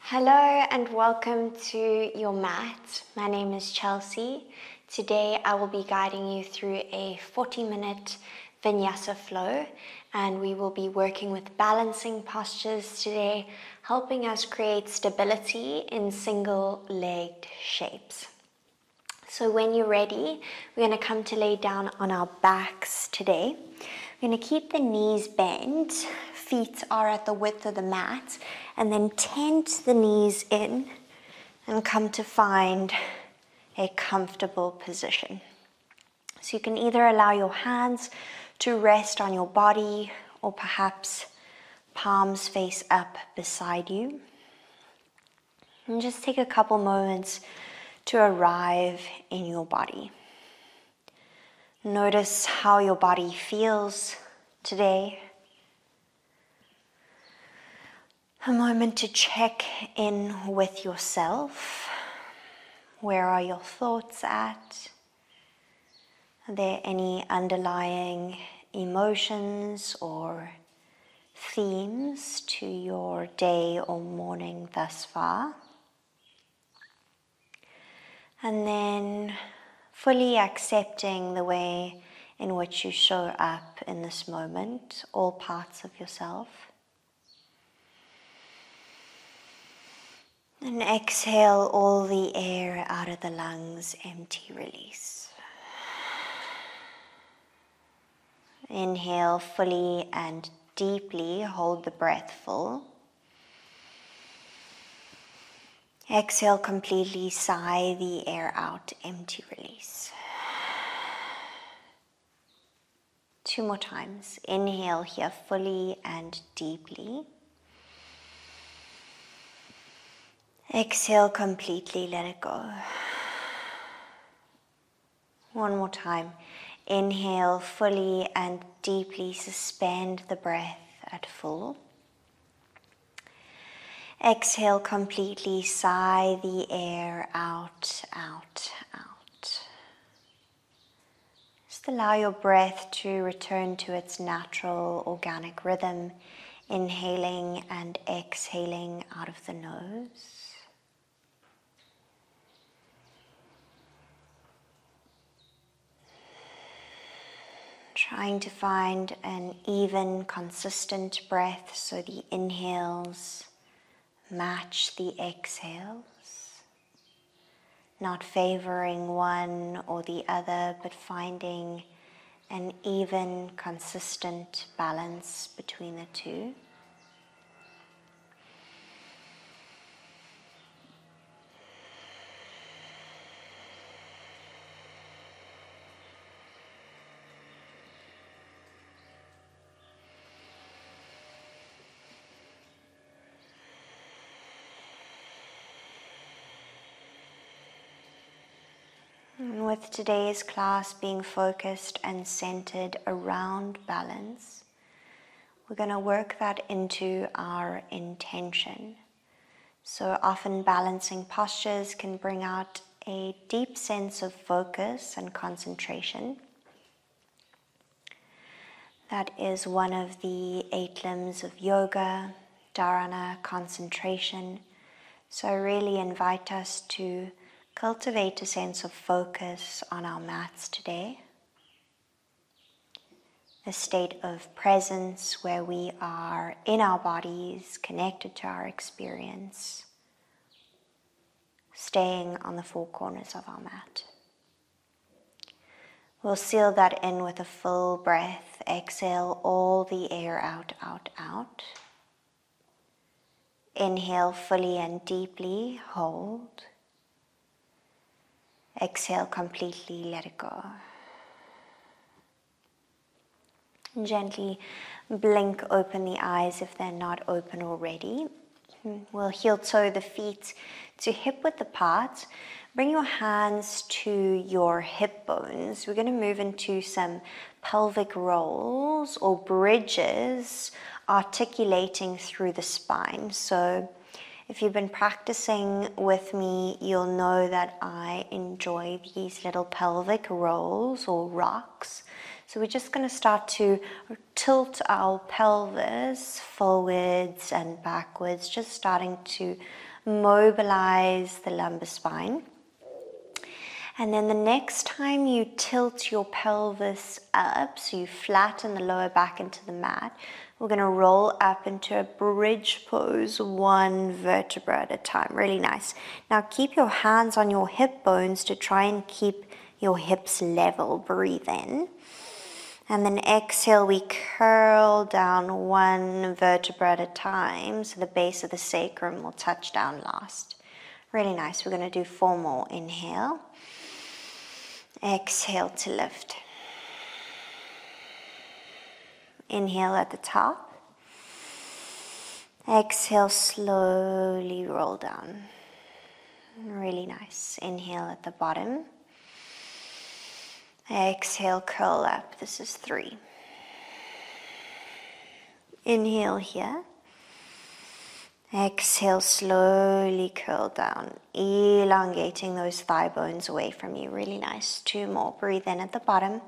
Hello and welcome to your mat. My name is Chelsea. Today I will be guiding you through a 40-minute vinyasa flow, and we will be working with balancing postures today, helping us create stability in single-legged shapes. So when you're ready, we're going to come to lay down on our backs today. We're going to keep the knees bent, feet are at the width of the mat, and then tent the knees in and come to find a comfortable position. So you can either allow your hands to rest on your body or perhaps palms face up beside you. And just take a couple moments to arrive in your body. Notice how your body feels today. A moment to check in with yourself. Where are your thoughts at? Are there any underlying emotions or themes to your day or morning thus far? And then fully accepting the way in which you show up in this moment, all parts of yourself. And exhale all the air out of the lungs, empty release. Inhale fully and deeply, hold the breath full. Exhale completely, sigh the air out, empty release. 2 more times. Inhale here fully and deeply. Exhale completely, let it go. 1 more time. Inhale fully and deeply, suspend the breath at full. Exhale completely, sigh the air out, out, out. Just allow your breath to return to its natural organic rhythm, inhaling and exhaling out of the nose. Trying to find an even, consistent breath so the inhales match the exhales. Not favoring one or the other, but finding an even, consistent balance between the two. And with today's class being focused and centered around balance, we're going to work that into our intention. So often balancing postures can bring out a deep sense of focus and concentration. That is one of the 8 limbs of yoga, dharana, concentration. So I really invite us to cultivate a sense of focus on our mats today. A state of presence where we are in our bodies, connected to our experience, staying on the 4 corners of our mat. We'll seal that in with a full breath. Exhale all the air out, out, out. Inhale fully and deeply, hold. Exhale completely, let it go. Gently blink open the eyes if they're not open already. We'll heel toe the feet to hip width apart. Bring your hands to your hip bones. We're going to move into some pelvic rolls or bridges, articulating through the spine. So if you've been practicing with me, you'll know that I enjoy these little pelvic rolls or rocks. So we're just going to start to tilt our pelvis forwards and backwards, just starting to mobilize the lumbar spine. And then the next time you tilt your pelvis up, so you flatten the lower back into the mat, we're going to roll up into a bridge pose, one vertebra at a time. Really nice. Now keep your hands on your hip bones to try and keep your hips level. Breathe in. And then exhale, we curl down one vertebra at a time, so the base of the sacrum will touch down last. Really nice. We're going to do 4 more. Inhale. Exhale to lift. Inhale at the top. Exhale, slowly roll down. Really nice. Inhale at the bottom. Exhale, curl up. This is 3. Inhale here. Exhale, slowly curl down, elongating those thigh bones away from you. Really nice. 2 more. Breathe in at the bottom.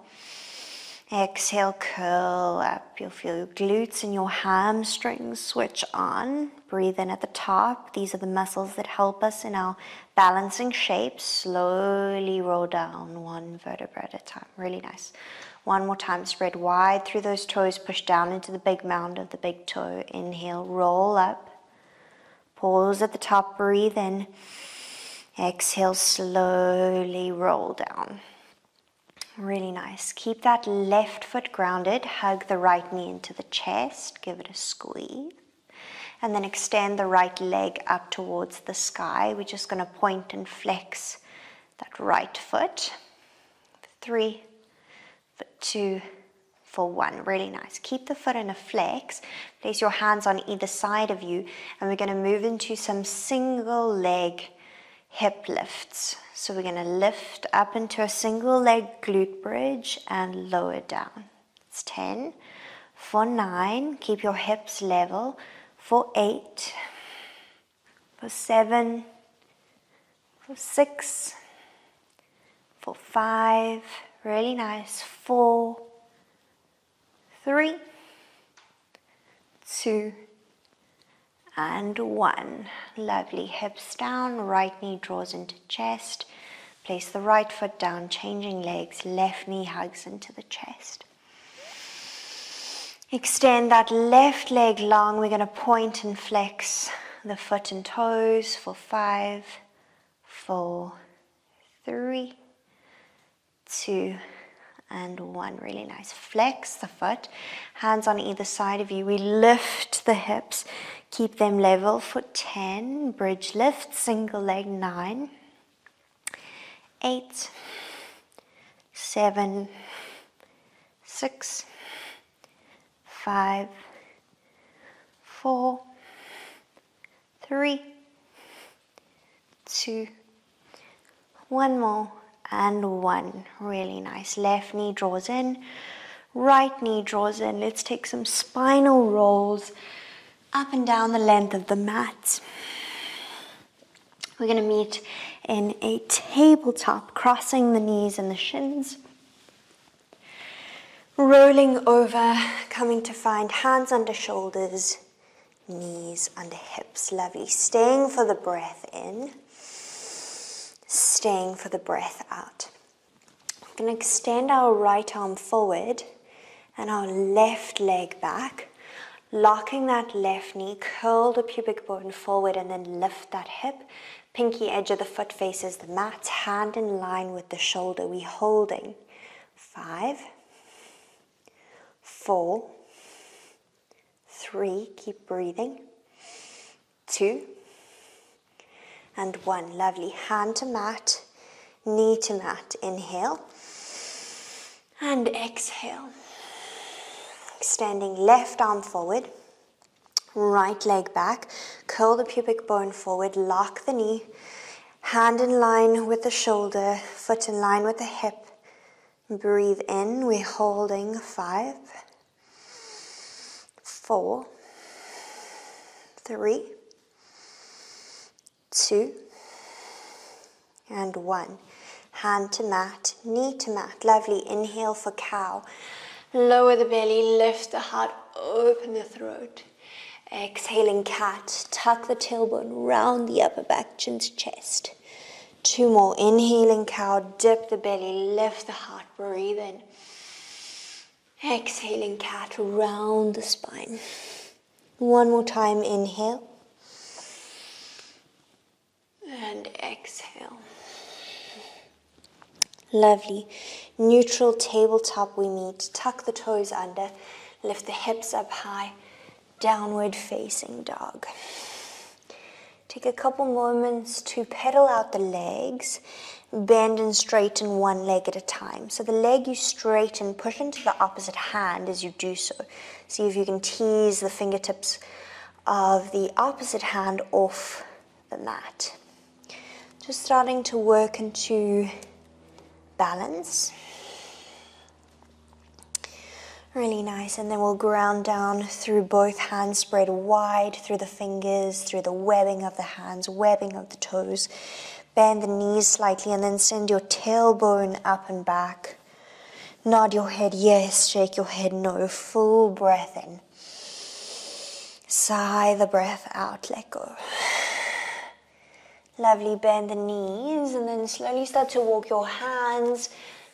Exhale, curl up. You'll feel your glutes and your hamstrings switch on. Breathe in at the top. These are the muscles that help us in our balancing shape. Slowly roll down one vertebra at a time. Really nice. 1 more time. Spread wide through those toes. Push down into the big mound of the big toe. Inhale, roll up. Pause at the top, breathe in. Exhale, slowly roll down. Really nice. Keep that left foot grounded. Hug the right knee into the chest. Give it a squeeze. And then extend the right leg up towards the sky. We're just going to point and flex that right foot. 3, for 2, for 1. Really nice. Keep the foot in a flex. Place your hands on either side of you, and we're going to move into some single leg hip lifts. So we're going to lift up into a single leg glute bridge and lower down. It's 10. For 9, keep your hips level. For 8, for 7, for 6, for 5. Really nice. 4, 3, 2, and 1. Lovely. Hips down, right knee draws into chest. Place the right foot down, changing legs. Left knee hugs into the chest. Extend that left leg long. We're going to point and flex the foot and toes for 5, 4, 3, 2, and 1. Really nice. Flex the foot, hands on either side of you. We lift the hips, keep them level for 10. Bridge lift, single leg. 9, 8, 7, 6, 5, 4, 3, 2, 1 more. And 1. Really nice. Left knee draws in, right knee draws in. Let's take some spinal rolls up and down the length of the mat. We're going to meet in a tabletop, crossing the knees and the shins. Rolling over, coming to find hands under shoulders, knees under hips. Lovely. Staying for the breath in. Staying for the breath out. We're going to extend our right arm forward and our left leg back, locking that left knee, curl the pubic bone forward and then lift that hip. Pinky edge of the foot faces the mat, hand in line with the shoulder. We're holding. 5, 4, 3, keep breathing. 2, and 1. Lovely. Hand to mat, knee to mat. Inhale and exhale. Extending left arm forward, right leg back. Curl the pubic bone forward, lock the knee. Hand in line with the shoulder, foot in line with the hip. Breathe in. We're holding. 5, 4, 3, 2, and 1. Hand to mat, knee to mat. Lovely. Inhale for cow. Lower the belly, lift the heart, open the throat. Exhaling cat, tuck the tailbone round the upper back, chin to chest. 2 more. Inhaling cow, dip the belly, lift the heart, breathe in. Exhaling cat, round the spine. 1 more time, inhale. And exhale. Lovely. Neutral tabletop we meet. Tuck the toes under, lift the hips up high. Downward facing dog. Take a couple moments to pedal out the legs, bend and straighten one leg at a time. So the leg you straighten, push into the opposite hand as you do so. See if you can tease the fingertips of the opposite hand off the mat. Just starting to work into balance. Really nice, and then we'll ground down through both hands, spread wide through the fingers, through the webbing of the hands, webbing of the toes. Bend the knees slightly and then send your tailbone up and back. Nod your head yes, shake your head no. Full breath in. Sigh the breath out, let go. Lovely, bend the knees and then slowly start to walk your hands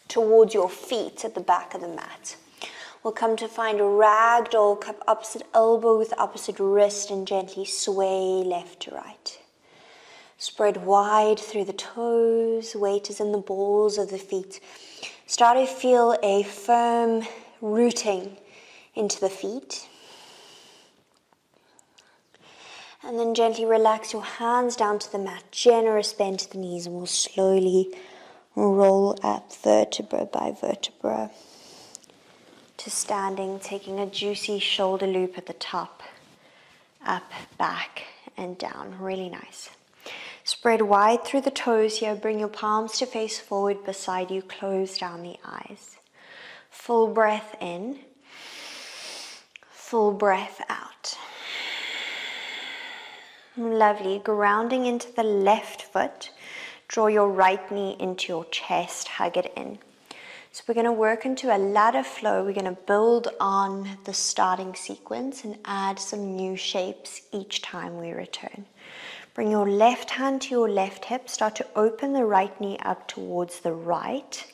towards your feet at the back of the mat. We'll come to find a ragdoll, cup opposite elbow with opposite wrist and gently sway left to right. Spread wide through the toes, weight is in the balls of the feet. Start to feel a firm rooting into the feet. And then gently relax your hands down to the mat, generous bend to the knees, and we'll slowly roll up vertebra by vertebra to standing, taking a juicy shoulder loop at the top, up, back, and down. Really nice. Spread wide through the toes here. Bring your palms to face forward beside you. Close down the eyes. Full breath in. Full breath out. Lovely. Grounding into the left foot. Draw your right knee into your chest. Hug it in. So we're going to work into a ladder flow. We're going to build on the starting sequence and add some new shapes each time we return. Bring your left hand to your left hip. Start to open the right knee up towards the right.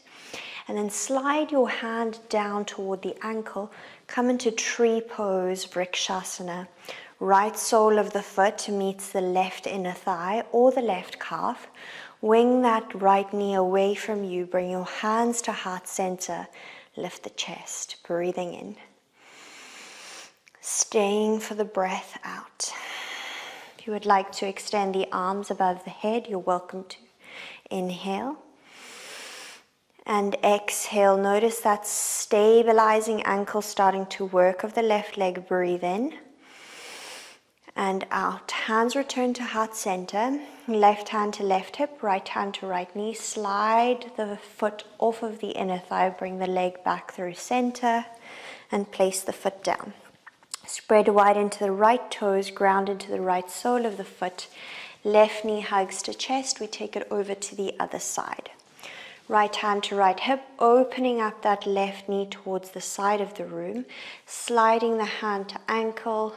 And then slide your hand down toward the ankle. Come into tree pose, vrikshasana. Right sole of the foot meets the left inner thigh or the left calf. Wing that right knee away from you. Bring your hands to heart center. Lift the chest. Breathing in. Staying for the breath out. If you would like to extend the arms above the head, you're welcome to. Inhale. And exhale. Notice that stabilizing ankle starting to work of the left leg. Breathe in. And out. Hands return to heart center. Left hand to left hip, right hand to right knee. Slide the foot off of the inner thigh. Bring the leg back through center and place the foot down. Spread wide into the right toes, ground into the right sole of the foot. Left knee hugs to chest. We take it over to the other side. Right hand to right hip, opening up that left knee towards the side of the room. Sliding the hand to ankle.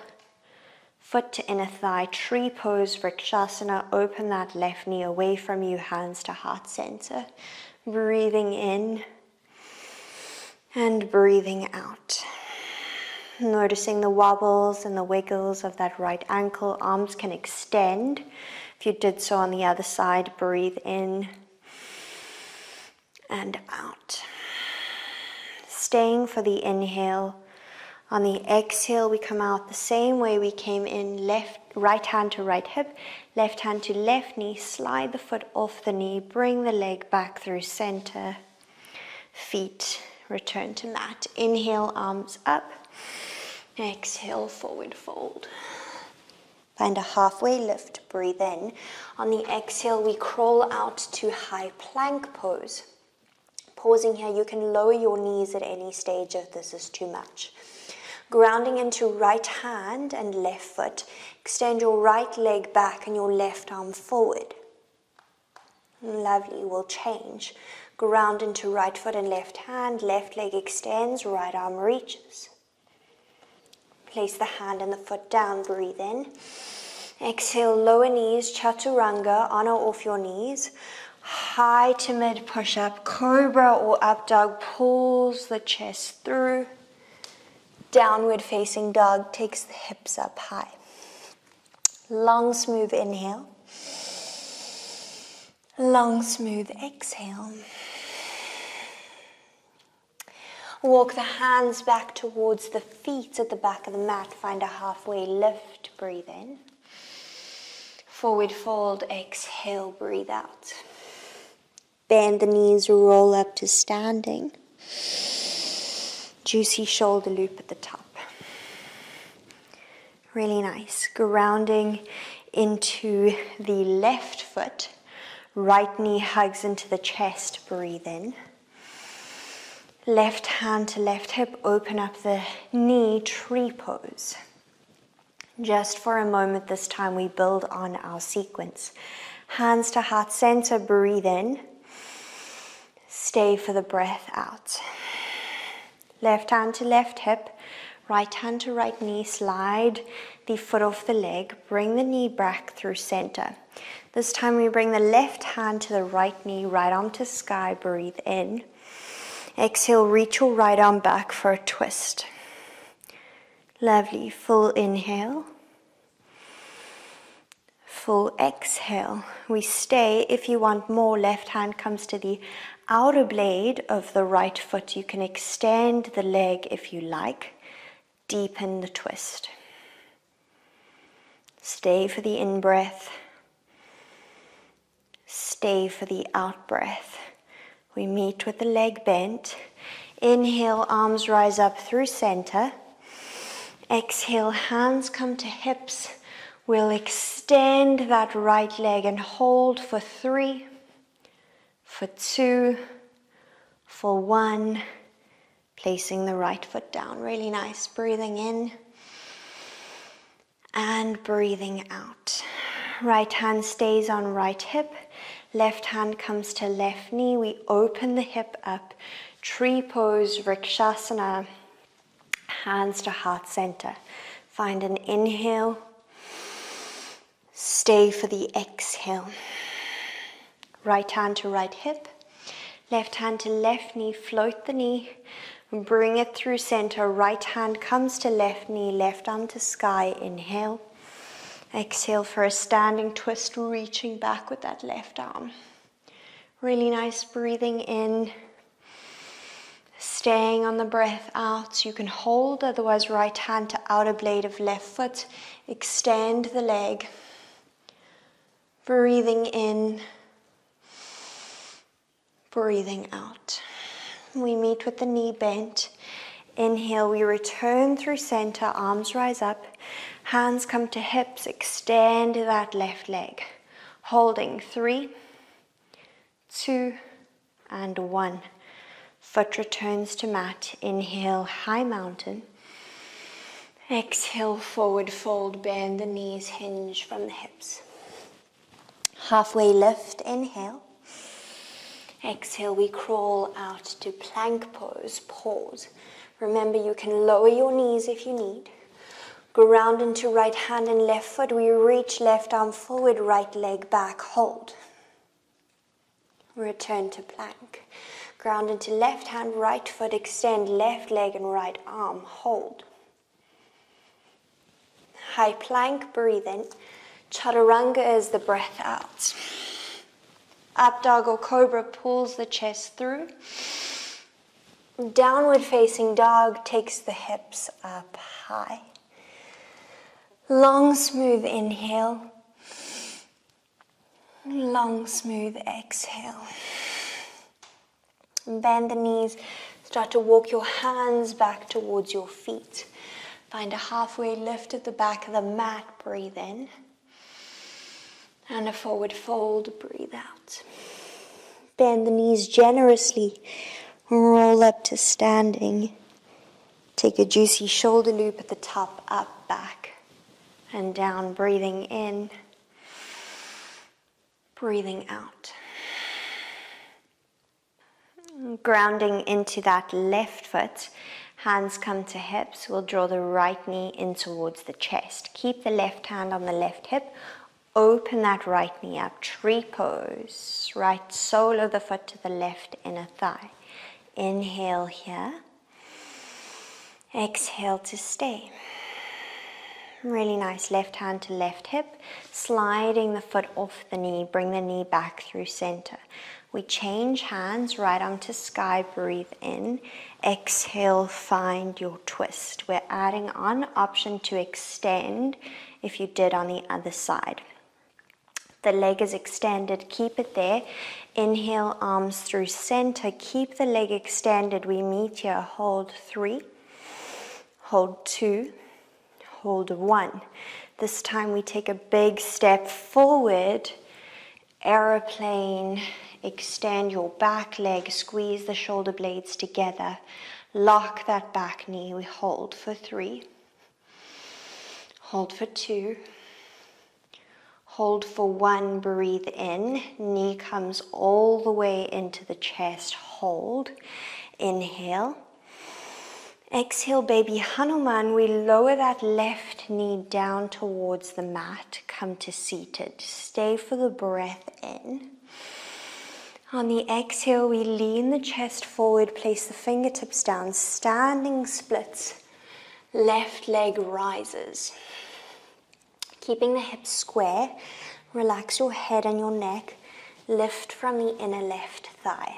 Foot to inner thigh, tree pose, vrikshasana. Open that left knee away from you, hands to heart center. Breathing in and breathing out. Noticing the wobbles and the wiggles of that right ankle. Arms can extend. If you did so on the other side, breathe in and out. Staying for the inhale. On the exhale, we come out the same way we came in, right hand to right hip, left hand to left knee, slide the foot off the knee, bring the leg back through center, feet return to mat. Inhale, arms up, exhale, forward fold. Find a halfway lift, breathe in. On the exhale, we crawl out to high plank pose. Pausing here, you can lower your knees at any stage if this is too much. Grounding into right hand and left foot. Extend your right leg back and your left arm forward. Lovely, we'll change. Ground into right foot and left hand. Left leg extends, right arm reaches. Place the hand and the foot down, breathe in. Exhale, lower knees, chaturanga, on or off your knees. High to mid push-up, cobra or up dog pulls the chest through. Downward facing dog takes the hips up high. Long, smooth inhale. Long, smooth exhale. Walk the hands back towards the feet at the back of the mat. Find a halfway lift, breathe in. Forward fold, exhale, breathe out. Bend the knees, roll up to standing. Juicy shoulder loop at the top. Really nice. Grounding into the left foot. Right knee hugs into the chest, breathe in. Left hand to left hip, open up the knee, tree pose. Just for a moment this time we build on our sequence. Hands to heart center, breathe in. Stay for the breath out. Left hand to left hip, right hand to right knee, slide the foot off the leg, bring the knee back through center. This time we bring the left hand to the right knee, right arm to sky, breathe in. Exhale, reach your right arm back for a twist. Lovely, full inhale. Full exhale. We stay. If you want more, left hand comes to the outer blade of the right foot. You can extend the leg if you like. Deepen the twist. Stay for the in-breath. Stay for the out-breath. We meet with the leg bent. Inhale, arms rise up through center. Exhale, hands come to hips. We'll extend that right leg and hold for 3, for 2, for 1. Placing the right foot down. Really nice. Breathing in and breathing out. Right hand stays on right hip. Left hand comes to left knee. We open the hip up. Tree pose, Vrikshasana. Hands to heart center. Find an inhale. Stay for the exhale. Right hand to right hip. Left hand to left knee. Float the knee. Bring it through center. Right hand comes to left knee. Left arm to sky. Inhale. Exhale for a standing twist, reaching back with that left arm. Really nice breathing in. Staying on the breath out. You can hold, otherwise right hand to outer blade of left foot. Extend the leg. Breathing in. Breathing out. We meet with the knee bent. Inhale, we return through center, arms rise up. Hands come to hips, extend that left leg. Holding 3, 2, and 1. Foot returns to mat. Inhale, high mountain. Exhale, forward fold, bend the knees, hinge from the hips. Halfway lift, inhale. Exhale, we crawl out to plank pose, pause. Remember, you can lower your knees if you need. Ground into right hand and left foot. We reach left arm forward, right leg back, hold. Return to plank. Ground into left hand, right foot, extend left leg and right arm, hold. High plank, breathe in. Chaturanga is the breath out. Up dog or cobra pulls the chest through. Downward facing dog takes the hips up high. Long, smooth inhale. Long, smooth exhale. Bend the knees. Start to walk your hands back towards your feet. Find a halfway lift at the back of the mat. Breathe in. And a forward fold. Breathe out. Bend the knees generously. Roll up to standing. Take a juicy shoulder loop at the top, up, back, and down. Breathing in. Breathing out. Grounding into that left foot, hands come to hips. We'll draw the right knee in towards the chest. Keep the left hand on the left hip. Open that right knee up. Tree pose. Right sole of the foot to the left inner thigh. Inhale here. Exhale to stay. Really nice. Left hand to left hip. Sliding the foot off the knee. Bring the knee back through center. We change hands, right arm to sky, breathe in. Exhale, find your twist. We're adding on option to extend if you did on the other side. The leg is extended, keep it there. Inhale, arms through center, keep the leg extended. We meet here, hold 3, hold 2, hold 1. This time we take a big step forward, aeroplane. Extend your back leg, squeeze the shoulder blades together. Lock that back knee. We hold for 3. Hold for 2. Hold for 1. Breathe in. Knee comes all the way into the chest. Hold. Inhale. Exhale, baby Hanuman. We lower that left knee down towards the mat. Come to seated. Stay for the breath in. On the exhale, we lean the chest forward, place the fingertips down, standing splits, left leg rises. Keeping the hips square, relax your head and your neck, lift from the inner left thigh.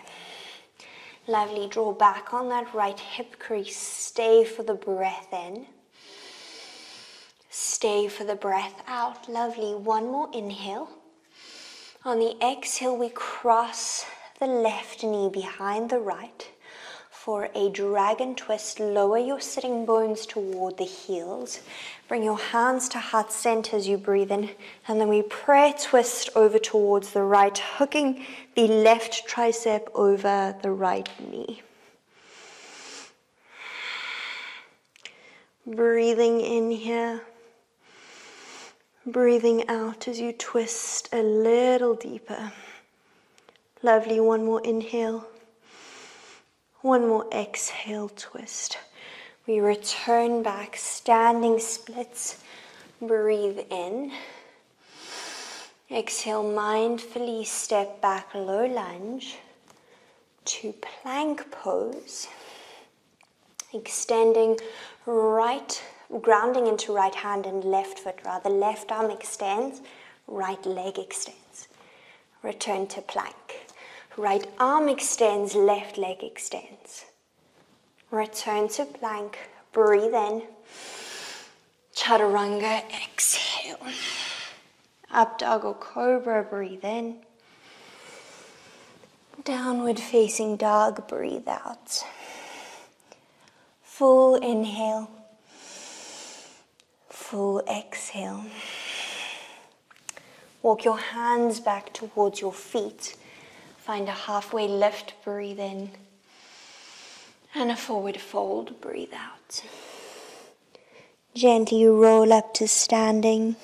Lovely, draw back on that right hip crease, stay for the breath in. Stay for the breath out, lovely. One more inhale. On the exhale, we cross the left knee behind the right for a dragon twist. Lower your sitting bones toward the heels. Bring your hands to heart center as you breathe in. And then we prayer twist over towards the right, hooking the left tricep over the right knee. Breathing in here. Breathing out as you twist a little deeper. Lovely, one more inhale. One more exhale, twist. We return back, standing splits. Breathe in. Exhale, mindfully step back, low lunge to plank pose. Extending right, grounding into right hand and left foot rather. Left arm extends, right leg extends. Return to plank. Right arm extends, left leg extends. Return to plank, breathe in. Chaturanga, exhale. Up dog or cobra, breathe in. Downward facing dog, breathe out. Full inhale. Full exhale. Walk your hands back towards your feet. Find a halfway lift, breathe in. And a forward fold, breathe out. Gently roll up to standing.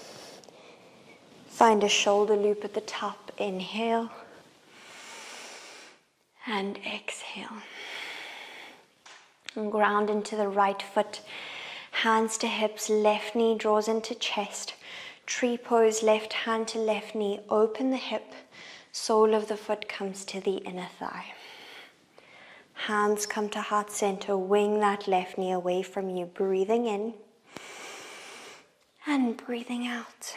Find a shoulder loop at the top, inhale. And exhale. And ground into the right foot. Hands to hips, left knee draws into chest. Tree pose, left hand to left knee, open the hip. Sole of the foot comes to the inner thigh. Hands come to heart center, wing that left knee away from you, breathing in and breathing out.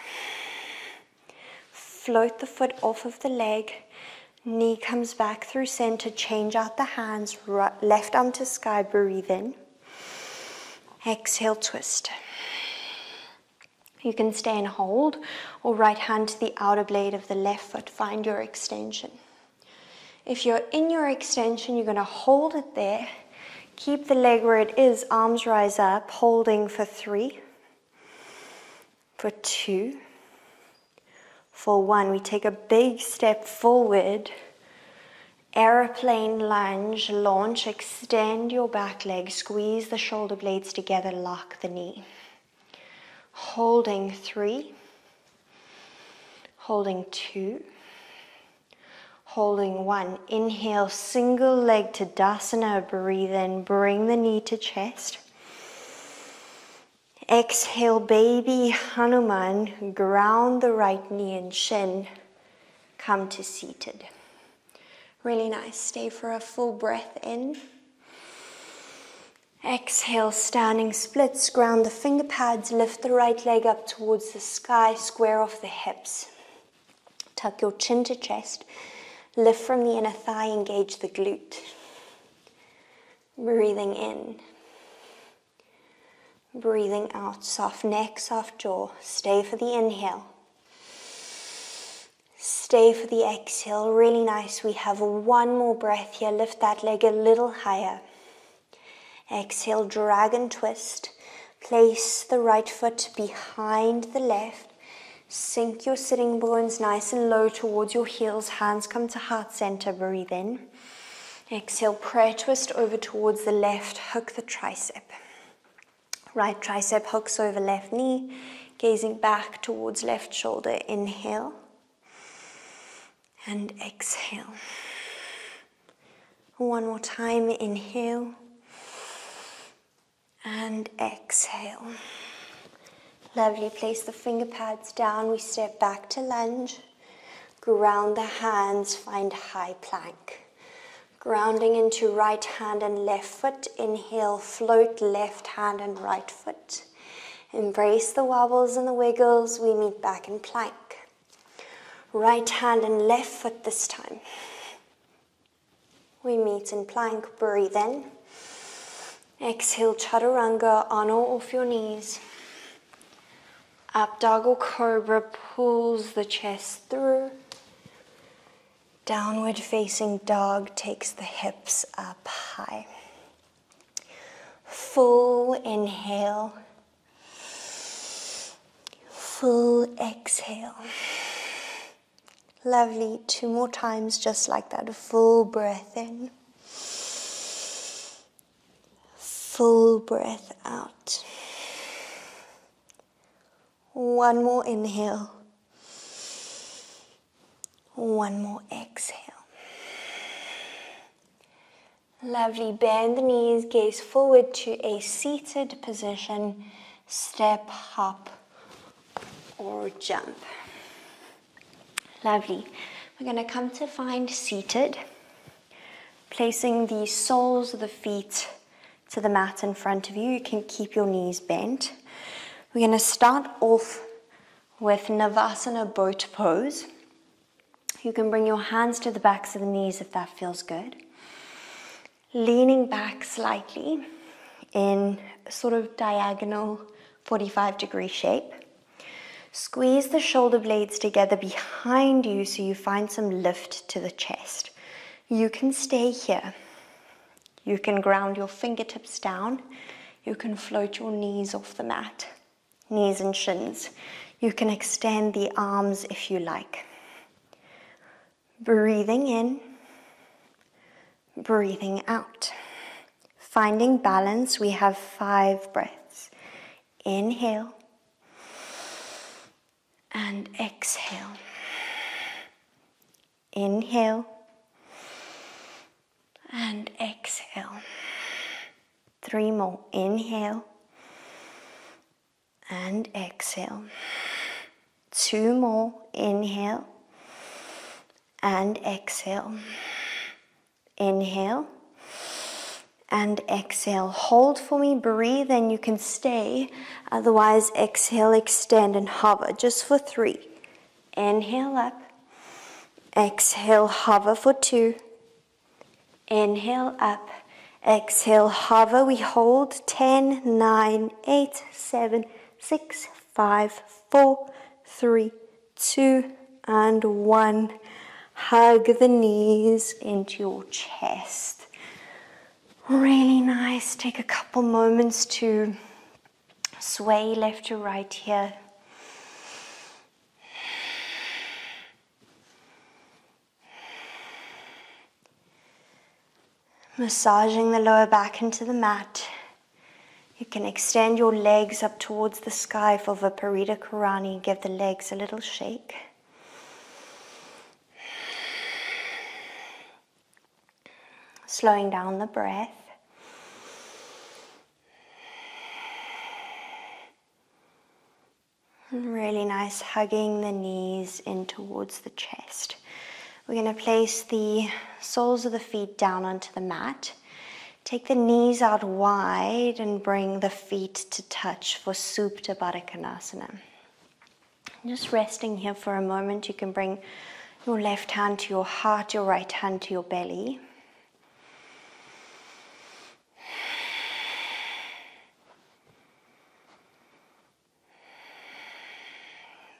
Float the foot off of the leg, knee comes back through center, change out the hands, left arm to sky, breathe in. Exhale, twist. You can stay and hold, or right hand to the outer blade of the left foot. Find your extension. If you're in your extension, you're going to hold it there. Keep the leg where it is, arms rise up, holding for 3, for 2, for 1. We take a big step forward. Aeroplane lunge, launch, extend your back leg, squeeze the shoulder blades together, lock the knee. Holding 3, holding 2, Holding 1. Inhale, single leg to Dasana. Breathe in, bring the knee to chest. Exhale, baby Hanuman. Ground the right knee and shin. Come to seated. Really nice. Stay for a full breath in. Exhale, standing splits. Ground the finger pads. Lift the right leg up towards the sky. Square off the hips. Tuck your chin to chest. Lift from the inner thigh. Engage the glute. Breathing in. Breathing out. Soft neck, soft jaw. Stay for the inhale. Stay for the exhale. Really nice. We have one more breath here. Lift that leg a little higher. Exhale, dragon twist. Place the right foot behind the left. Sink your sitting bones nice and low towards your heels. Hands come to heart center. Breathe in. Exhale, prayer twist over towards the left. Hook the tricep. Right tricep hooks over left knee. Gazing back towards left shoulder. Inhale. And exhale. One more time. Inhale. And exhale. Lovely. Place the finger pads down. We step back to lunge. Ground the hands. Find high plank. Grounding into right hand and left foot. Inhale. Float left hand and right foot. Embrace the wobbles and the wiggles. We meet back in plank. Right hand and left foot this time. We meet in plank. Breathe in. Exhale, chaturanga, on or off your knees. Up dog or cobra pulls the chest through. Downward facing dog takes the hips up high. Full inhale. Full exhale. Lovely. 2 more times just like that. A full breath in. Full breath out. One more inhale. One more exhale. Lovely. Bend the knees, gaze forward to a seated position. Step, hop, or jump. Lovely. We're going to come to find seated. Placing the soles of the feet to the mat in front of you. You can keep your knees bent. We're going to start off with Navasana boat pose. You can bring your hands to the backs of the knees if that feels good. Leaning back slightly in a sort of diagonal 45-degree shape. Squeeze the shoulder blades together behind you so you find some lift to the chest. You can stay here. You can ground your fingertips down. You can float your knees off the mat, knees and shins. You can extend the arms if you like. Breathing in, breathing out. Finding balance, we have 5 breaths. Inhale and exhale. Inhale and exhale. 3 more. Inhale and exhale. 2 more. Inhale and exhale. Inhale and exhale. Hold for me. Breathe and you can stay. Otherwise, exhale, extend and hover just for 3. Inhale up. Exhale, hover for 2. Inhale up. Exhale, hover. We hold 10, 9, 8, 7, 6, 5, 4, 3, 2, and 1. Hug the knees into your chest. Really nice. Take a couple moments to sway left to right here. Massaging the lower back into the mat. You can extend your legs up towards the sky for Viparita Karani. Give the legs a little shake. slowing down the breath. Really nice, hugging the knees in towards the chest. We're going to place the soles of the feet down onto the mat. Take the knees out wide and bring the feet to touch for Supta Baddha Konasana. Just resting here for a moment, you can bring your left hand to your heart, your right hand to your belly.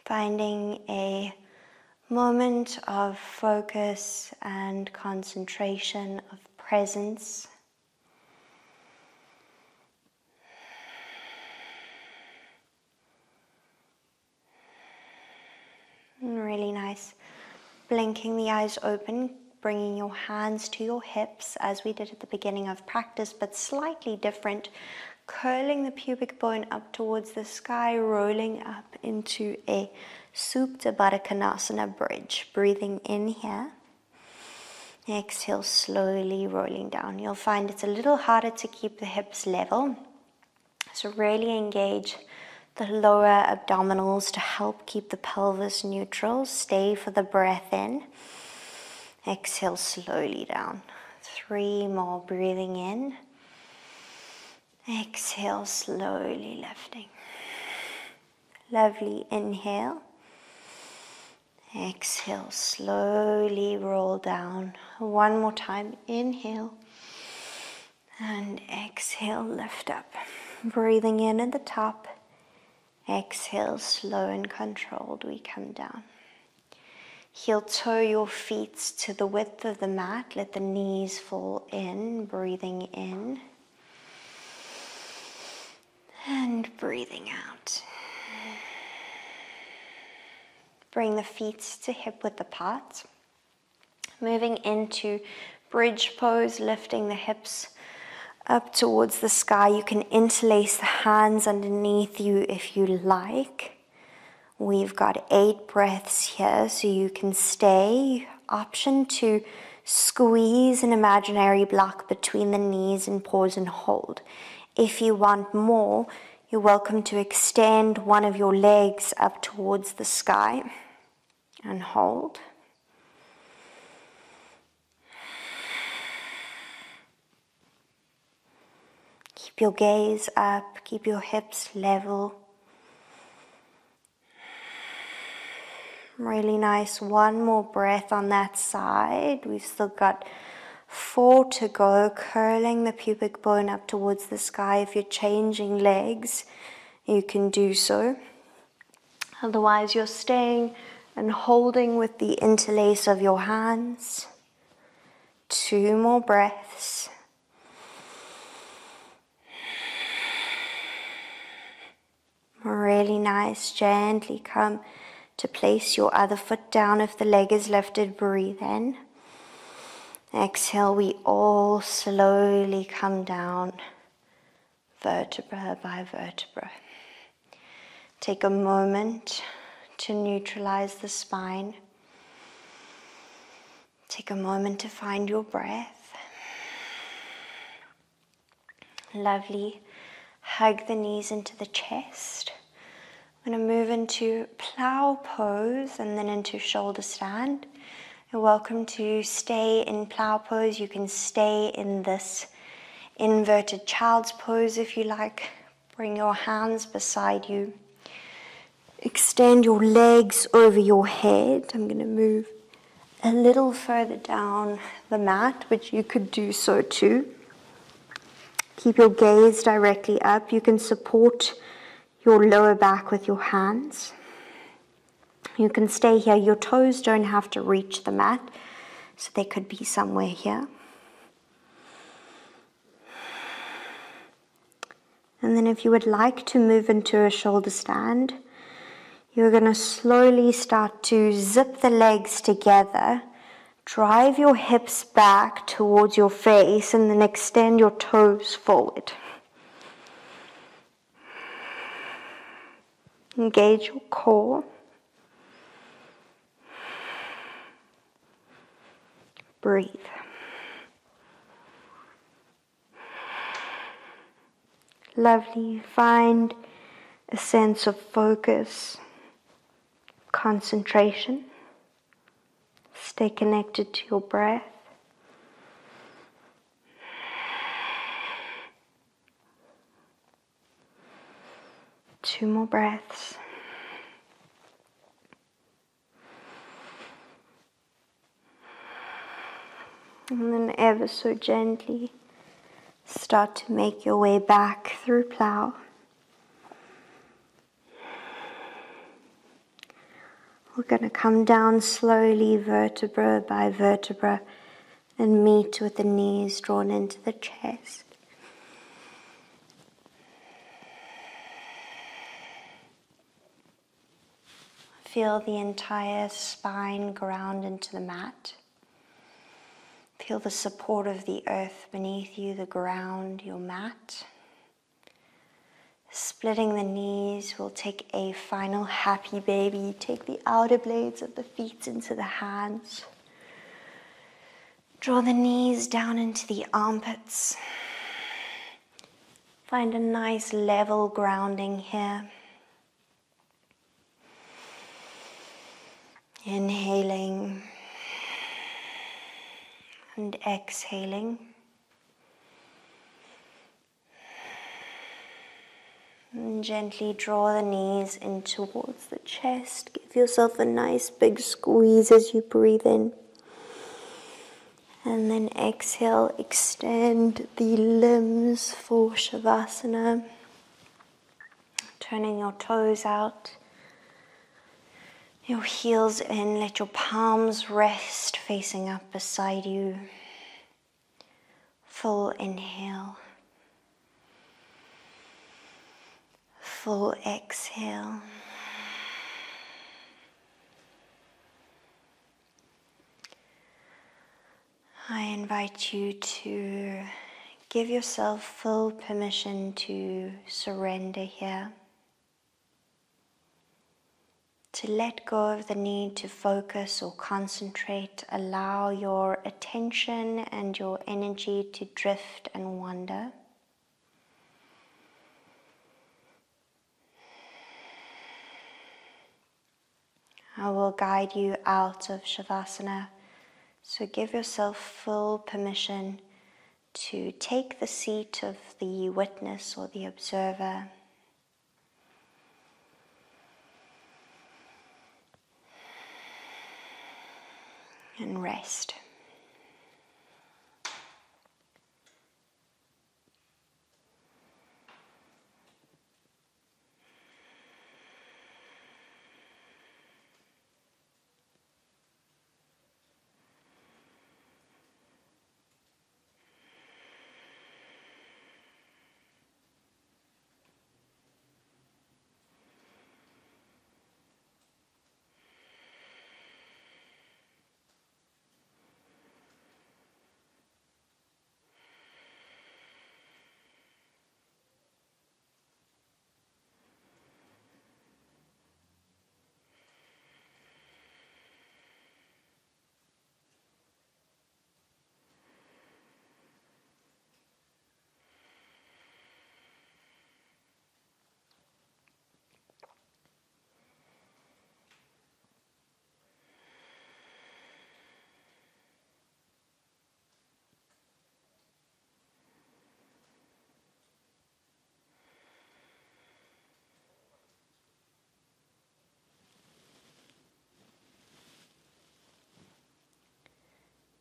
Finding a moment of focus and concentration, of presence. And really nice. Blinking the eyes open, bringing your hands to your hips as we did at the beginning of practice, but slightly different. Curling the pubic bone up towards the sky, rolling up into a Supta Baddha Konasana bridge. Breathing in here. Exhale, slowly rolling down. You'll find it's a little harder to keep the hips level. So really engage the lower abdominals to help keep the pelvis neutral. Stay for the breath in. Exhale, slowly down. 3 more, breathing in. Exhale, slowly lifting. Lovely, inhale. Exhale, slowly roll down. 1 more time, inhale. And exhale, lift up. Breathing in at the top. Exhale, slow and controlled, we come down. Heel toe your feet to the width of the mat. Let the knees fall in, breathing in. And breathing out. Bring the feet to hip width apart. Moving into bridge pose, lifting the hips up towards the sky. You can interlace the hands underneath you if you like. We've got 8 breaths here, so you can stay. Option to squeeze an imaginary block between the knees and pause and hold. If you want more, you're welcome to extend one of your legs up towards the sky and hold. Keep your gaze up, keep your hips level. Really nice. 1 more breath on that side. We've still got 4 to go, curling the pubic bone up towards the sky. If you're changing legs, you can do so. Otherwise, you're staying and holding with the interlace of your hands. 2 more breaths. Really nice. Gently come to place your other foot down if the leg is lifted. Breathe in. Exhale, we all slowly come down, vertebra by vertebra. Take a moment to neutralize the spine. Take a moment to find your breath. Lovely. Hug the knees into the chest. I'm going to move into plow pose and then into shoulder stand. You're welcome to stay in plow pose. You can stay in this inverted child's pose if you like. Bring your hands beside you. Extend your legs over your head. I'm going to move a little further down the mat, which you could do so too. Keep your gaze directly up. You can support your lower back with your hands. You can stay here. Your toes don't have to reach the mat, so they could be somewhere here. And then if you would like to move into a shoulder stand, you're going to slowly start to zip the legs together. Drive your hips back towards your face and then extend your toes forward. Engage your core. Breathe. Lovely. Find a sense of focus, concentration. Stay connected to your breath. Two more breaths. And then ever so gently start to make your way back through plow. We're going to come down slowly, vertebra by vertebra, and meet with the knees drawn into the chest. Feel the entire spine ground into the mat. Feel the support of the earth beneath you, the ground, your mat. Splitting the knees, we'll take a final happy baby. Take the outer blades of the feet into the hands. Draw the knees down into the armpits. Find a nice level grounding here. Inhaling and exhaling. And gently draw the knees in towards the chest. Give yourself a nice big squeeze as you breathe in. And then exhale, extend the limbs for Shavasana. Turning your toes out. Your heels in, let your palms rest facing up beside you. Full inhale. Full exhale. I invite you to give yourself full permission to surrender here. To let go of the need to focus or concentrate. Allow your attention and your energy to drift and wander. I will guide you out of Shavasana, so give yourself full permission to take the seat of the witness or the observer. And rest.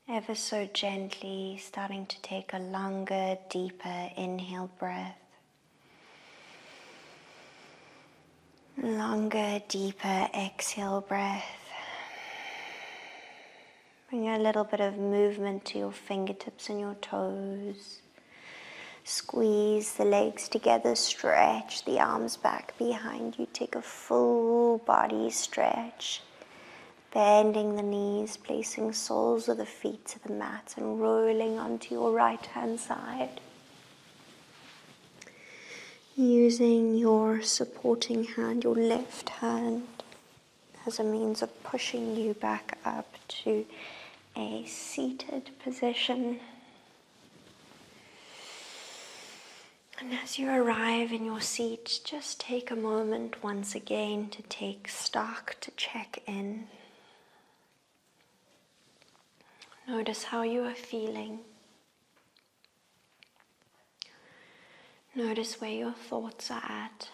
Ever so gently, starting to take a longer, deeper inhale breath. Longer, deeper exhale breath. Bring a little bit of movement to your fingertips and your toes. Squeeze the legs together, stretch the arms back behind you. Take a full body stretch. Bending the knees, placing soles of the feet to the mat and rolling onto your right hand side. Using your supporting hand, your left hand, as a means of pushing you back up to a seated position. And as you arrive in your seat, just take a moment once again to take stock, to check in. Notice how you are feeling. Notice where your thoughts are at.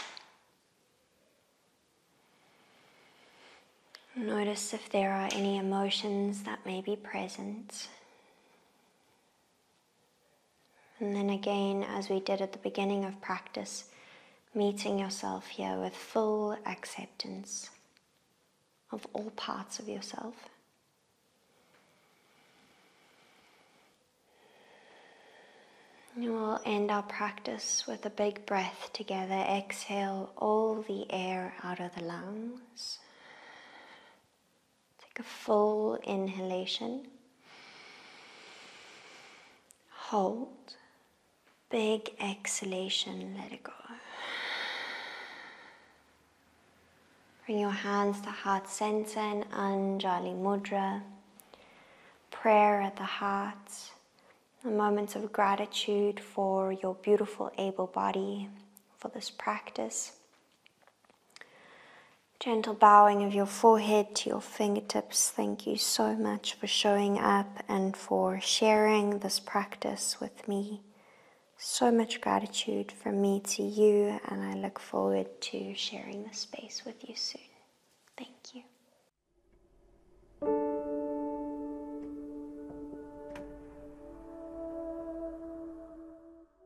Notice if there are any emotions that may be present. And then again, as we did at the beginning of practice, meeting yourself here with full acceptance of all parts of yourself. And we'll end our practice with a big breath together. Exhale all the air out of the lungs. Take a full inhalation. Hold. Big exhalation, let it go. Bring your hands to heart center in Anjali Mudra. Prayer at the heart. A moment of gratitude for your beautiful able body, for this practice. Gentle bowing of your forehead to your fingertips. Thank you so much for showing up and for sharing this practice with me. So much gratitude from me to you, and I look forward to sharing this space with you soon. Thank you.